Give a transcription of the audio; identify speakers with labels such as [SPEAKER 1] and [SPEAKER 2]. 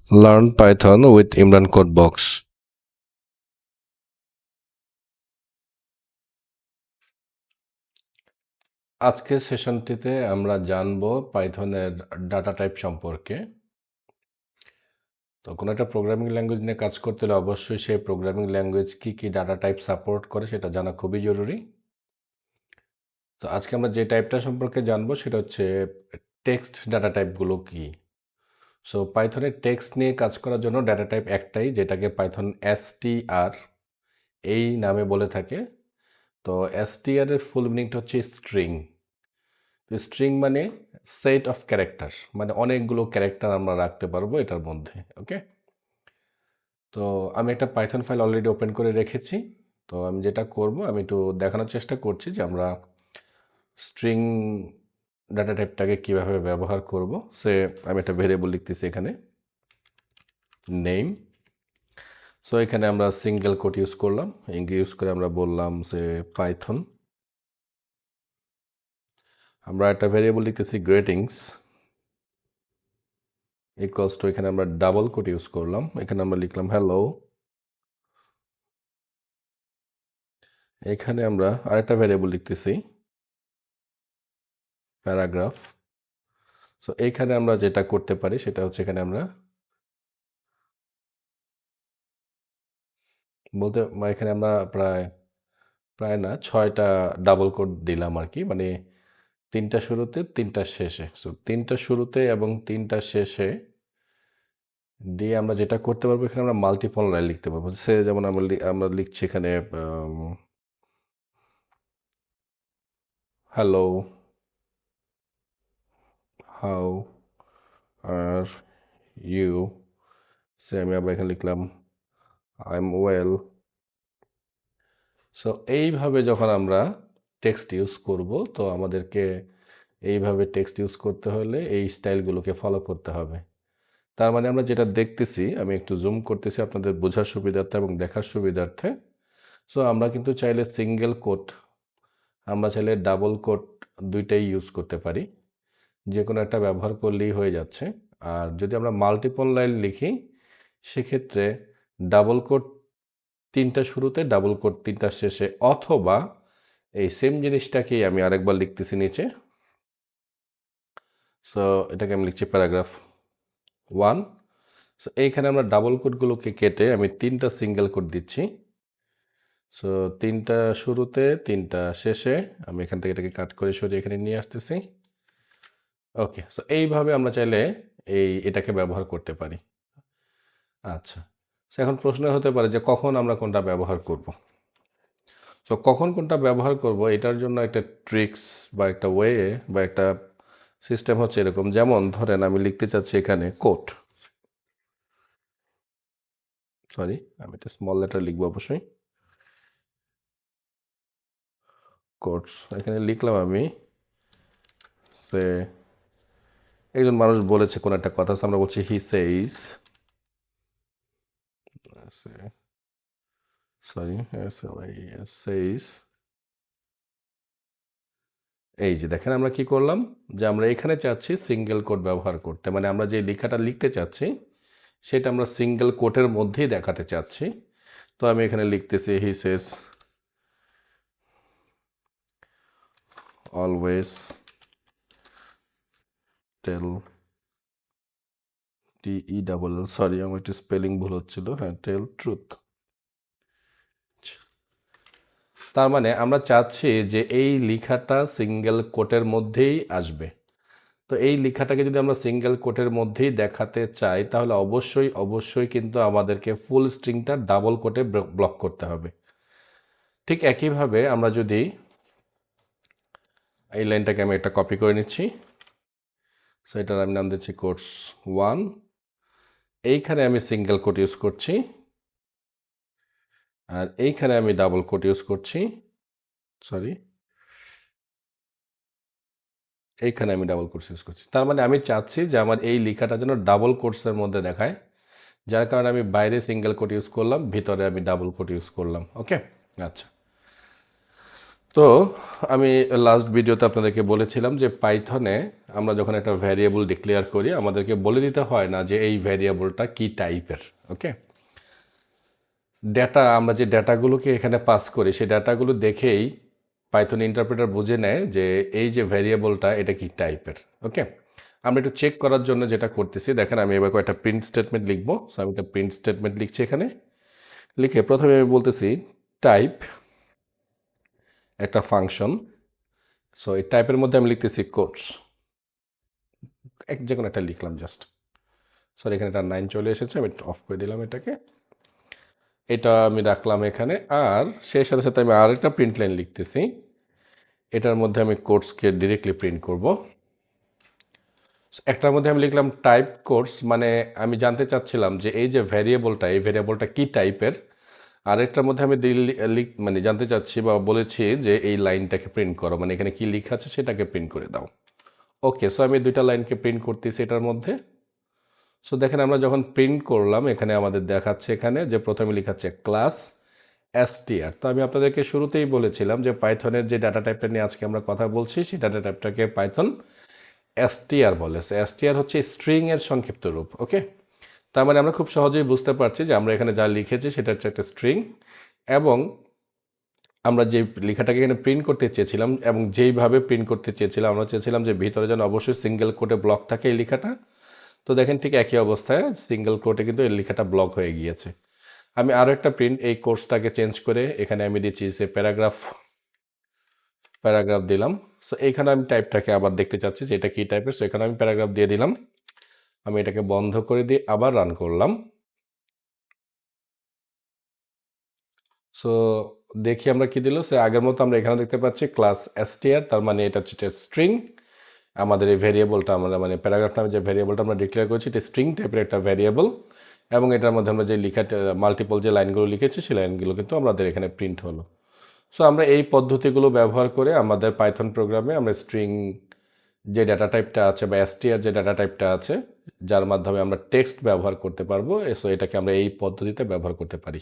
[SPEAKER 1] Learn Python with Imran Codebox. আজকের সেশনটিতে আমরা জানব পাইথনের ডাটা টাইপ সম্পর্কে। তো কোনো একটা প্রোগ্রামিং ল্যাঙ্গুয়েজ নিয়ে কাজ করতে হলে অবশ্যই সেই প্রোগ্রামিং ল্যাঙ্গুয়েজ কি ডাটা টাইপ সাপোর্ট করে সেটা জানা খুবই জরুরি। তো আজকে আমরা যে টাইপটা সম্পর্কে জানবো সেটা হচ্ছে টেক্সট ডাটা টাইপগুলো কি। সো পাইথনের টেক্সট নিয়ে কাজ করার জন্য ডাটা টাইপ একটাই, যেটাকে পাইথন str এই নামে বলে থাকে। তো str এর ফুল মিনিংটা হচ্ছে স্ট্রিং। স্ট্রিং মানে সেট অফ ক্যারেক্টার, মানে অনেকগুলো ক্যারেক্টার আমরা রাখতে পারবো এটার মধ্যে। ওকে, তো আমি একটা পাইথন ফাইল অলরেডি ওপেন করে রেখেছি। তো আমি যেটা করব, আমি একটু দেখানোর চেষ্টা করছি যে আমরা স্ট্রিং ডাটা টাইপটাকে কীভাবে ব্যবহার করব। আমি একটা ভেরিয়েবল লিখতেছি এখানে, নেম। সো এখানে আমরা সিঙ্গেল কোট ইউজ করলাম, ইউজ করে আমরা বললাম যে পাইথন। আমরা একটা ভেরিয়েবল লিখতেছি গ্রেটিংস ইকুয়ালস টু, এখানে আমরা ডাবল কোট ইউজ করলাম, এখানে আমরা লিখলাম হ্যালো। এখানে আমরা আরেকটা ভ্যারিয়েবল লিখতেছি প্যারাগ্রাফ। সো এইখানে আমরা যেটা করতে পারি সেটা হচ্ছে এখানে আমরা এখানে আমরা প্রায় প্রায় না 6টা ডাবল কোট দিলাম আর কি, মানে 3টা শুরুতে 3টা শেষে। সো 3টা শুরুতে এবং 3টা শেষে দিয়ে আমরা যেটা করতে পারবো, এখানে আমরা মাল্টিপল লাইন লিখতে পারবো। যেমন আমরা লিখছি এখানে হ্যালো, হাউ আর ইউ। আমি আবার এখানে লিখলাম আই এম ওয়েল। সো এইভাবে যখন আমরা টেক্সট ইউজ করব, তো আমাদেরকে এইভাবে টেক্সট ইউজ করতে হলে এই স্টাইলগুলোকে ফলো করতে হবে। তার মানে আমরা যেটা দেখতেছি, আমি একটু জুম করতেছি আপনাদের বোঝার সুবিধার্থে এবং দেখার সুবিধার্থে। সো আমরা কিন্তু চাইলে সিঙ্গেল কোট, আমরা চাইলে ডাবল কোট, দুইটাই ইউজ করতে পারি। যে কোনো একটা ব্যবহার করলেই হয়ে যাচ্ছে। আর যদি আমরা মাল্টিপল লাইন লিখি, সেক্ষেত্রে ডাবল কোট 3টা শুরুতে, ডাবল কোট 3টা শেষে, অথবা এই সেম জিনিসটাকেই আমি আরেকবার লিখতেছি নিচে। সো এটাকে আমি লিখছি প্যারাগ্রাফ 1। সো এইখানে আমরা ডাবল কোটগুলোকে কেটে আমি 3টা সিঙ্গেল কোট দিচ্ছি। সো 3টা শুরুতে 3টা শেষে, আমি এখান থেকে এটাকে কাট করে সরিয়ে এখানে নিয়ে আসতেছি। ওকে, সো এইভাবে আমরা চাইলে এটাকে ব্যবহার করতে পারি। আচ্ছা, এখন প্রশ্ন হতে পারে যে কখন আমরা কোনটা ব্যবহার করব। সো কখন কোনটা ব্যবহার করব, এটার জন্য একটা ট্রিক্স বা একটা ওয়ে বা একটা সিস্টেম হচ্ছে এরকম। যেমন ধরেন আমি লিখতে চাচ্ছি এখানে কোট, সরি আমি একটা স্মল লেটার লিখবো অবশ্যই, কোটস। এখানে লিখলাম আমি সে একজন মানুষ বলেছে কোন একটা কথা, আমরা বলছি হি সেইস, সরি সেইস। এই যে দেখেন আমরা কি করলাম, যে আমরা এখানে চাচ্ছি সিঙ্গেল কোট ব্যবহার করতে, মানে আমরা যে লেখাটা লিখতে চাচ্ছি সেটা আমরা সিঙ্গেল কোটের মধ্যেই দেখাতে চাচ্ছি। তো আমি এখানে লিখতেছি হি সেজ অলওয়েজ টেল, TELL, সরি আমার একটু স্পেলিং ভুল হচ্ছিল, হ্যাঁ টেল ট্রুথ। তার মানে আমরা চাচ্ছি যে এই লেখাটা সিঙ্গেল কোটের মধ্যেই আসবে। তো এই লেখাটাকে যদি আমরা সিঙ্গেল কোটের মধ্যেই দেখাতে চাই, তাহলে অবশ্যই অবশ্যই কিন্তু আমাদেরকে ফুল স্ট্রিংটা ডাবল কোটে ব্লক করতে হবে। ঠিক একইভাবে আমরা যদি এই লাইনটাকে আমি একটা কপি করে নিচ্ছি, সো এটার আমি নাম দিচ্ছি কোটস 1। এইখানে আমি সিঙ্গেল কোট ইউজ করছি, আর এইখানে আমি ডাবল কোট ইউজ করছি, সরি এইখানে আমি ডাবল কোটস ইউজ করছি। তার মানে আমি চাচ্ছি যে আমার এই লেখাটা যেন ডাবল কোটসের মধ্যে দেখায়, যার কারণে আমি বাইরে সিঙ্গেল কোট ইউজ করলাম, ভিতরে আমি ডাবল কোট ইউজ করলাম। ওকে, আচ্ছা। তো আমি লাস্ট ভিডিওতে আপনাদেরকে বলেছিলাম যে পাইথনে আমরা যখন একটা ভ্যারিয়েবল ডিক্লেয়ার করি আমাদেরকে বলে দিতে হয় না যে এই ভ্যারিয়েবলটা কি টাইপের। ওকে, ডেটা আমরা যে ডেটাগুলোকে এখানে পাস করি সেই ডেটাগুলো দেখেই পাইথন ইন্টারপ্রেটার বুঝে নেয় যে এই যে ভ্যারিয়েবলটা এটা কি টাইপের। ওকে, আমরা একটু চেক করার জন্য যেটা করতেছি, দেখেন আমি এবার কয়েকটা প্রিন্ট স্টেটমেন্ট লিখবো। সো আমি একটা প্রিন্ট স্টেটমেন্ট লিখছি এখানে। লিখে প্রথমে আমি বলতেছি টাইপ একটা ফাংশন। সো এই টাইপের মধ্যে আমি লিখতেছি কোটস, যে কোনো একটা লিখলাম জাস্ট। সরি, এখানে একটা 9 চলে এসেছে, আমি অফ করে দিলাম এটাকে। এটা আমি রাখলাম এখানে। আর সেই সাথে সাথে আমি আরেকটা প্রিন্ট লাইন লিখতেছি, এটার মধ্যে আমি কোর্সকে ডিরেক্টলি প্রিন্ট করব। একটার মধ্যে আমি লিখলাম টাইপ কোর্স, মানে আমি জানতে চাচ্ছিলাম যে এই যে ভ্যারিয়েবলটা, এই ভ্যারিয়েবলটা কি টাইপের। আরেকটার মধ্যে আমি মানে জানতে চাচ্ছি বা বলেছি যে এই লাইনটাকে প্রিন্ট করো, মানে এখানে কি লেখা আছে সেটাকে প্রিন্ট করে দাও। ওকে, সো আমি দুইটা লাইনকে প্রিন্ট করতেছি এটার মধ্যে। সো দেখেন আমরা যখন প্রিন্ট করলাম এখানে আমাদের দেখাচ্ছে এখানে যে প্রথমে লেখাচ্ছে ক্লাস str। তো আমি আপনাদেরকে শুরুতেই বলেছিলাম যে পাইথনের যে ডাটা টাইপটা নিয়ে আজকে আমরা কথা বলছি সেই ডাটা টাইপটাকে পাইথন str বলে। সো str হচ্ছে স্ট্রিং এর সংক্ষিপ্ত রূপ। ওকে, তার মানে আমরা খুব সহজেই বুঝতে পারছি যে আমরা এখানে যা লিখেছি সেটা হচ্ছে একটা স্ট্রিং, এবং আমরা যে লেখাটাকে এখানে প্রিন্ট করতে চেয়েছিলাম এবং যেইভাবে প্রিন্ট করতে চেয়েছিলাম, আমরা চেয়েছিলাম যে ভিতরে যেন অবশ্যই সিঙ্গেল কোটে ব্লক থাকে এই লেখাটা। তো দেখেন ঠিক একই অবস্থায় সিঙ্গেল কোটে কিন্তু এই লেখাটা ব্লক হয়ে গিয়েছে। আমি আরও একটা প্রিন্ট এই কোর্সটাকে চেঞ্জ করে এখানে আমি দিচ্ছি যে প্যারাগ্রাফ দিলাম। সো এইখানে আমি টাইপটাকে আবার দেখতে চাচ্ছি যে এটা কী টাইপের। সো এখানে আমি প্যারাগ্রাফ দিয়ে দিলাম। আমি এটাকে বন্ধ করে দিয়ে আবার রান করলাম। সো দেখি আমরা কি দিল। সে আগের মতো আমরা এখানে দেখতে পাচ্ছি ক্লাস str, তার মানে এটা হচ্ছে স্ট্রিং। আমাদের এই ভ্যারিয়েবলটা আমরা মানে প্যারাগ্রাফ নামে যে ভ্যারিয়েবলটা আমরা ডিক্লেয়ার করেছি এটা স্ট্রিং টাইপের একটা ভ্যারিয়েবল, এবং এটার মধ্যে আমরা যে লেখাটা মাল্টিপল যে লাইনগুলো লিখেছি সেই লাইনগুলো কিন্তু আমাদের এখানে প্রিন্ট হলো। সো আমরা এই পদ্ধতিগুলো ব্যবহার করে আমাদের পাইথন প্রোগ্রামে আমরা স্ট্রিং যে ডাটা টাইপটা আছে বা str যে ডাটা টাইপটা আছে যার মাধ্যমে আমরা টেক্সট ব্যবহার করতে পারবো, সো এটাকে আমরা এই পদ্ধতিতে ব্যবহার করতে পারি।